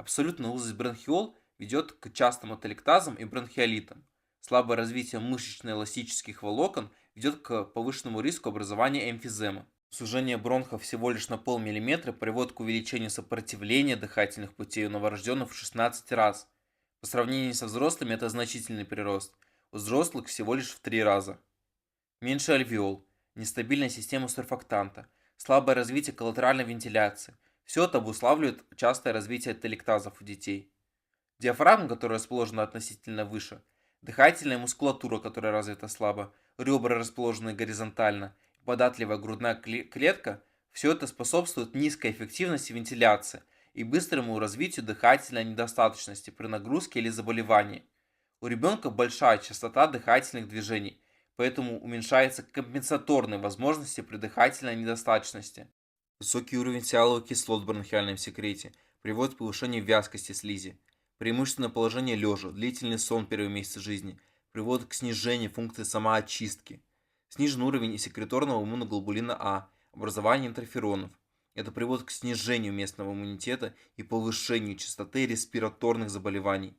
Абсолютная узость бронхиол ведет к частым ателектазам и бронхиолитам. Слабое развитие мышечно-эластических волокон ведет к повышенному риску образования эмфиземы. Сужение бронхов всего лишь на полмиллиметра приводит к увеличению сопротивления дыхательных путей у новорожденных в 16 раз. По сравнению со взрослыми это значительный прирост. У взрослых всего лишь в 3 раза. Меньше альвеол, нестабильная система сурфактанта, слабое развитие коллатеральной вентиляции. Все это обуславливает частое развитие телектазов у детей. Диафрагма, которая расположена относительно выше, дыхательная мускулатура, которая развита слабо, ребра, расположенные горизонтально, податливая грудная клетка – все это способствует низкой эффективности вентиляции и быстрому развитию дыхательной недостаточности при нагрузке или заболевании. У ребенка большая частота дыхательных движений, поэтому уменьшаются компенсаторные возможности при дыхательной недостаточности. Высокий уровень сиаловых кислот в бронхиальном секрете приводит к повышению вязкости слизи. Преимущественное положение лежа, длительный сон первые месяцы жизни приводит к снижению функции самоочистки. Снижен уровень секреторного иммуноглобулина А, образование интерферонов. Это приводит к снижению местного иммунитета и повышению частоты респираторных заболеваний.